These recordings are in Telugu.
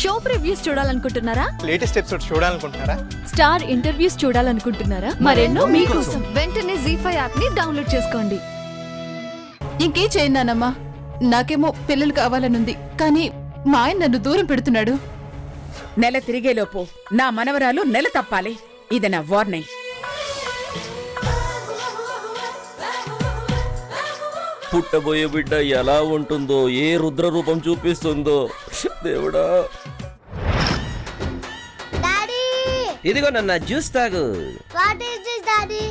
షో ప్రివ్యూస్ చూడాలనుకుంటున్నారా? లేటెస్ట్ ఎపిసోడ్ చూడాలనుకుంటున్నారా? స్టార్ ఇంటర్వ్యూస్ చూడాలనుకుంటున్నారా? మరెన్నో మీకోసం వెంటనే ZEE5 యాప్ ని డౌన్లోడ్ చేసుకోండి. ఇంకేం చేయన్నానమ్మా, నాకేమో పిల్లలు కావాలనుంది, కానీ మా ఆయన నన్ను దూరం పెడుతున్నాడు. నెల తిరిగేలోపు నా మనవరాలు నెల తప్పాలి. ఇది నా వార్నింగ్. పుట్టబోయే బిడ్డ ఎలా ఉంటుందో, ఏ రుద్ర రూపం చూపిస్తుందో దేవుడా. ఇదిగో నన్న జ్యూస్ తాగు. What is this daddy?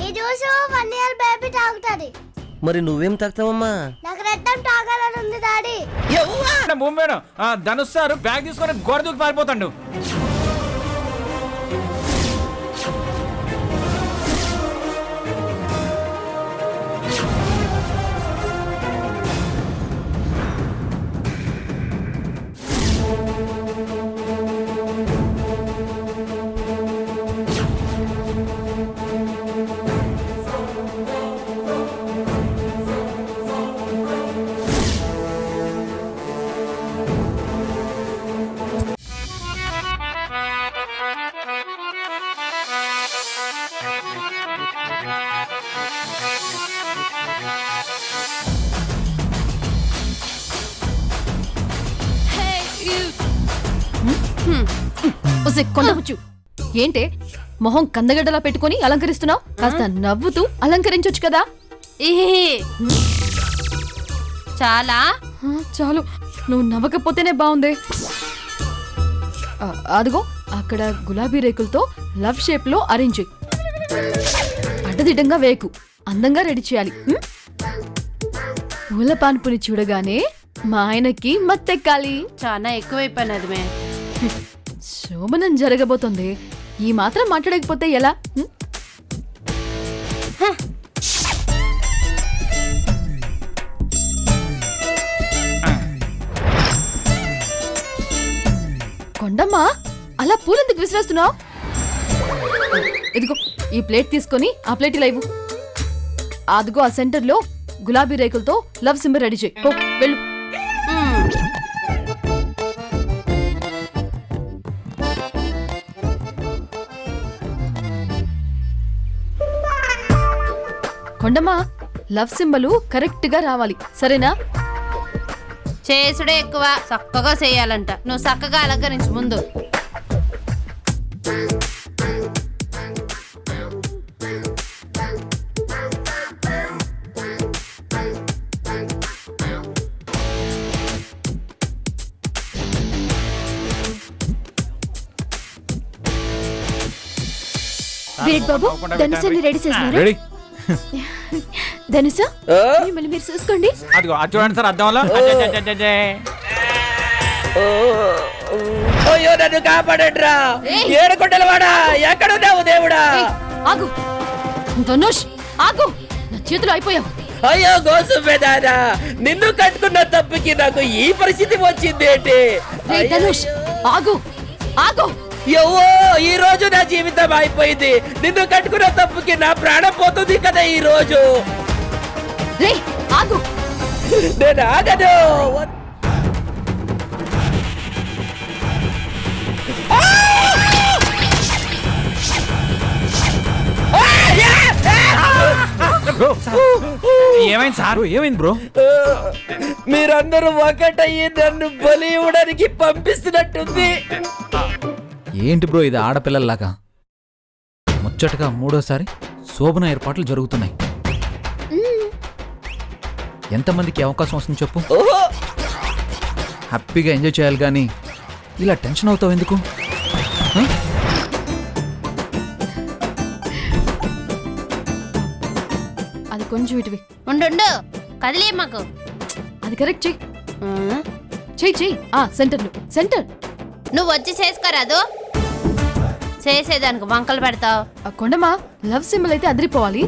ఈ జ్యూస్ 1 ఇయర్ బేబీ తాగుతది. మరి నువ్వేం తాగుతావమ్మా? నాకు రక్తం తాగాలని ఉంది డాడీ. ధనుష్ సార్ బ్యాగ్ తీసుకొని గోడ దూకి పారిపోతాడు. కొండవచ్చు ఏంటే మొహం కందగడ్డలా పెట్టుకొని అలంకరిస్తున్నావు? కాస్త నవ్వుతూ అలంకరించొచ్చు కదా. చాలా చాలు, నువ్వు నవ్వకపోతేనే బాగుంది. అదిగో అక్కడ గులాబీ రేకులతో లవ్ షేప్ లో అరేంజ్, అడ్డదిడ్డంగా వేకు, అందంగా రెడీ చేయాలి. పూల పాన్పుని చూడగానే మా ఆయనకి మత్తెక్కాలి. చాలా ఎక్కువైపోయినది మే. శోభనం జరగబోతుంది, ఈ మాత్రం మాట్లాడకపోతే ఎలా? కొండమ్మా, అలా పూలెందుకు విసిరేస్తున్నావు? ఇదిగో ఈ ప్లేట్ తీసుకొని ఆ ప్లేట్ ఇలా ఇవ్వు. అదిగో ఆ సెంటర్ లో గులాబీ రేకులతో లవ్ సింబల్ రెడీ చేయి. పో, వెళ్ళు. కొండమ్మా, లవ్ సింబల్ కరెక్ట్ గా రావాలి, సరేనా? చేసుడే ఎక్కువ, చక్కగా చేయాలంట. నువ్వు చక్కగా అలంకరించు ముందు. బాబు, ధనుసు రెడీ చేసినారు. ధనుసు, మిమ్మల్ని మీరు చూసుకోండి. అదిగో అది చూడండి సార్, అద్దంలో. అయ్యో నన్ను కాపాడండిరా, ఏడుకొండలవాడా, ఎక్కడున్నావు దేవుడా? ఆగు ధనుష్, ఆగు, నా చేతులు అయిపోయావు. అయ్యో గోసుమేదానా, నిన్ను కట్టుకున్న తప్పుకి నాకు ఈ పరిస్థితి వచ్చింది ఏంటి? ధనుష్ ఆగు, ఆగు. ఎవ్వో, ఈ రోజు నా జీవితం అయిపోయింది. నిన్ను కట్టుకున్న తప్పుకి నా ప్రాణం పోతుంది కదా ఈ రోజు. రే ఆగు. నేను ఆగను. ఏమైంది సారు, ఏమైంది బ్రో? మీరందరూ ఒకటయ్యి నన్ను బలి ఇవ్వడానికి పంపిస్తున్నట్టుంది. ఏంటి బ్రో ఇది ఆడపిల్లల్లాగా? ముచ్చటగా మూడోసారి శోభన ఏర్పాట్లు జరుగుతున్నాయి. ఎంతమందికి అవకాశం వస్తుంది చెప్పు? హ్యాపీగా ఎంజాయ్ చేయాలి కానీ ఇలా టెన్షన్ అవుతావు ఎందుకు? అది కొంచెం ఇటువి. ఉండు, కదిలే మాకు. అది కరెక్ట్ చెయ్యి. చెయ్యి చెయ్యి. Centre centre. నువ్వు వచ్చి చేసుకోరాదు, చేసేదానికి వంకలు పెడతావు. కొండమ్మా, లవ్ సింబల్ అయితే అదిరిపోవాలి.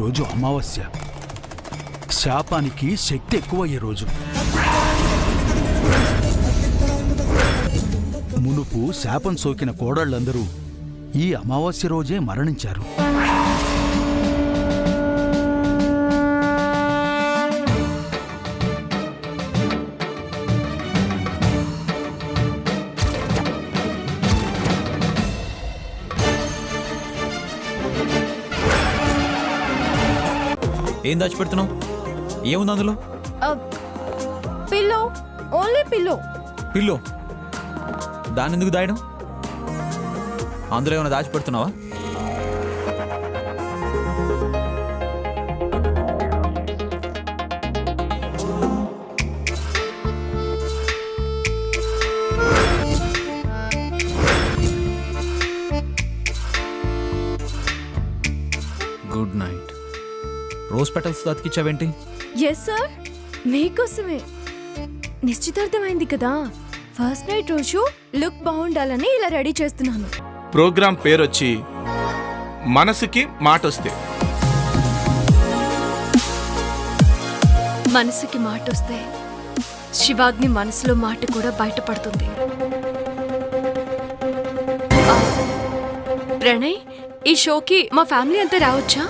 ఈరోజు అమావాస్య, శాపానికి శక్తి ఎక్కువయ్యే రోజు. మునుపు శాపం సోకిన కోడళ్లందరూ ఈ అమావాస్య రోజే మరణించారు. ఏం దాచిపెడుతున్నావు? ఏముంది అందులో? Pillow, only pillow. పిల్లో? దాన్ని ఎందుకు దాయడం? అందులో ఏమైనా దాచిపెడుతున్నావా? Good night. రోజ్ పెటల్స్ అతికిచ్చావేంటి? ఎస్ సార్, మీకోసమే. నిశ్చితార్థమైంది కదా, ఫస్ట్ నైట్ రోజు లుక్ బాగుండాలని ఇలా రెడీ చేస్తున్నాను. ప్రోగ్రామ్ పేరొచ్చి మనసుకి మాటొస్తే. మనసుకి మాట వస్తే శివాగ్ని మనసులో మాట కూడా బయటపడుతుంది. ఆ, ప్రణయ్, ఈ షోకి మా ఫ్యామిలీ అంతా రావచ్చా?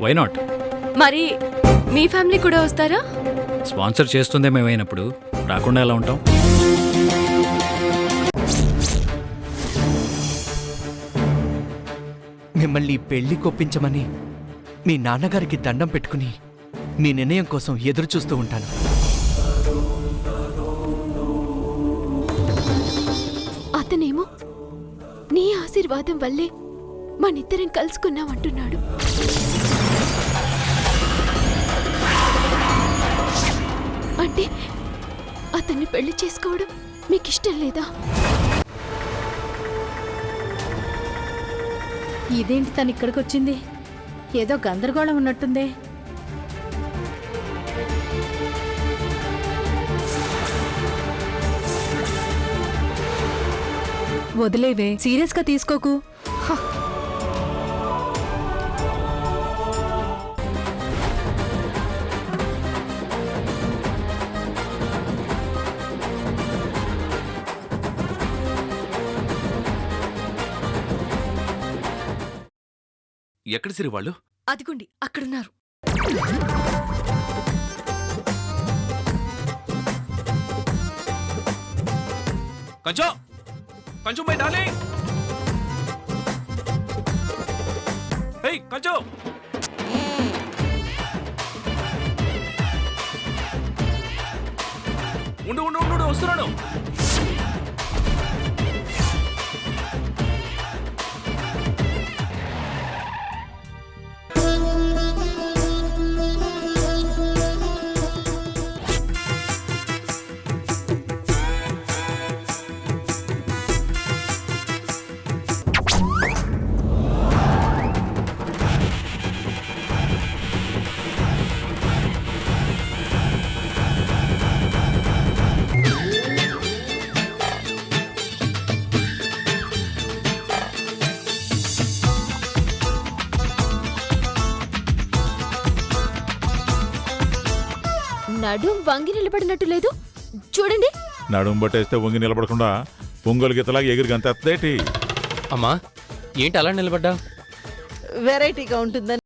Why not? మరి మీ ఫ్యామిలీ కూడా వస్తారా? స్పాన్సర్ చేస్తుందే మేమైనప్పుడు రాకుండా ఎలా ఉంటాం? మిమ్మల్ని పెళ్లి కొప్పించమని మీ నాన్నగారికి దండం పెట్టుకుని మీ నిర్ణయం కోసం ఎదురు చూస్తూ ఉంటాను. అతనేమో నీ ఆశీర్వాదం వల్లే మనిద్దరం కలుసుకున్నామంటున్నాడు. అంటే అతన్ని పెళ్లి చేసుకోవడం మీకు ఇష్టం లేదా? ఇదేంటి తను ఇక్కడికి వచ్చింది? ఏదో గందరగోళం ఉన్నట్టుందే. వదిలేవే, సీరియస్గా తీసుకోకు. ఎక్కడ సిరి వాళ్ళు? అదిగోండి అక్కడున్నారు. కొంచెం కొంచెం బై డార్లింగ్. హే కొంచెం. ఉండు ఉండు ఉండు వస్తున్నాను. నడుం వంగి నిలబడినట్టు లేదు, చూడండి. నడుం బట్టేస్తే వంగి నిలబడకుండా పొంగల్ గీతలాగా ఎగిరి గంతేటి. అమ్మా, ఏంటి అలా నిలబడ్డా? వెరైటీగా ఉంటుందని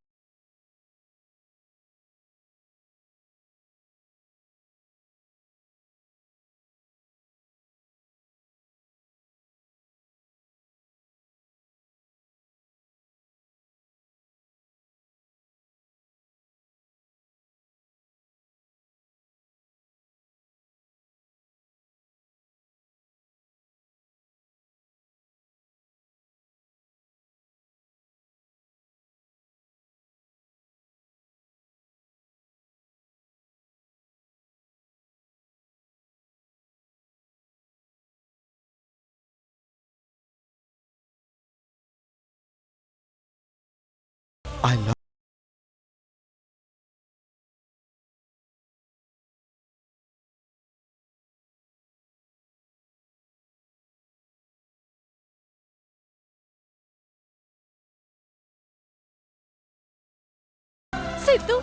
సిద్ధు,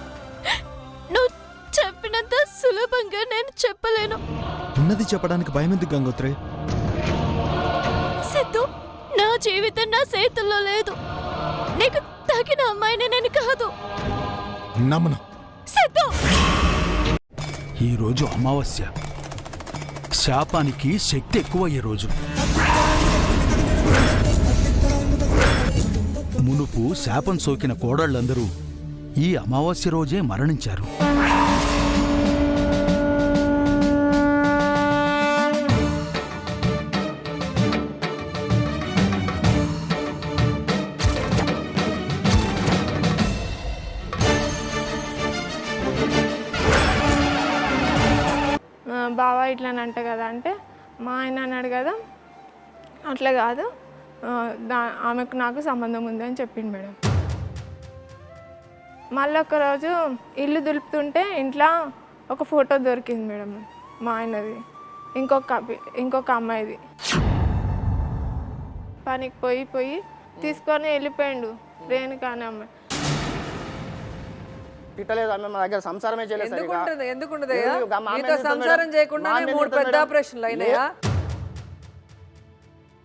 నువ్వు చెప్పినంత సులభంగా నేను చెప్పలేను. ఉన్నది చెప్పడానికి భయం ఎందుకు గంగోత్రి? సిద్ధు, నా జీవితం నా చేతుల్లో లేదు. నీకు తగిన అమ్మాయిని నేను కాదు. నమ్మను. సిద్ధు, ఈరోజు అమావాస్య, శాపానికి శక్తి ఎక్కువయ్యే రోజు. మునుపు శాపం సోకిన కోడళ్ళందరూ ఈ అమావాస్య రోజే మరణించారు. బావా ఇట్లానంట కదా అంటే మా ఆయన అన్నాడు కదా, అట్లా కాదు, ఆమెకు నాకు సంబంధం ఉంది అని చెప్పింది మేడం. మళ్ళీ ఒకరోజు ఇల్లు దులుపుతుంటే ఇంట్లో ఒక ఫోటో దొరికింది మేడం, మా ఆయనది, ఇంకొక అమ్మాయిది. పనికి పోయి తీసుకొని వెళ్ళిపోయిండు రేణుకా అనే అమ్మాయి. తిట్టలేదు ఆమె, మా దగ్గర సంసారమే చేయలేదు. సంసారం చేయకుండా 3 పెద్ద ఆపరేషన్లు అయినాయా?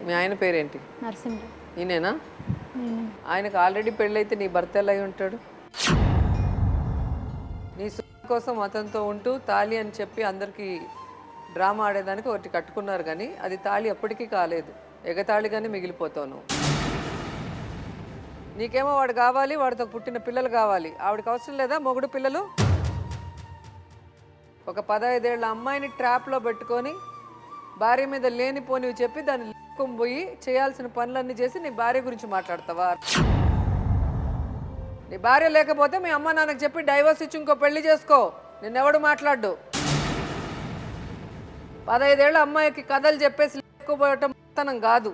మీ ఆయన పేరేంటి? నరసింహ. ఈయనేనా? ఆయనకు ఆల్రెడీ పెళ్ళైతే నీ భర్త ఎలా అయి ఉంటాడు? నీ సుఖం కోసం అతనితో ఉంటూ తాళి అని చెప్పి అందరికీ డ్రామా ఆడేదానికి ఒకటి కట్టుకున్నారు, కానీ అది తాళి ఎప్పటికీ కాలేదు, ఎగతాళిగానే మిగిలిపోతావు. నీకేమో వాడు కావాలి, వాడితో పుట్టిన పిల్లలు కావాలి. ఆవిడకి అవసరం లేదా మొగుడు పిల్లలు? ఒక 15 ఏళ్ల అమ్మాయిని ట్రాప్లో పెట్టుకొని భార్య మీద లేనిపోనివి చెప్పి దాన్ని పోయి చేయాల్సిన పనులన్నీ చేసి నీ భార్య గురించి మాట్లాడతావా? నీ భార్య లేకపోతే మీ అమ్మ నాన్నకు చెప్పి డైవర్స్ ఇచ్చి ఇంకో పెళ్లి చేసుకో, నిన్నెవడు మాట్లాడు. 15 ఏళ్ల అమ్మాయికి కథలు చెప్పేసి లేకపోవటం కాదు.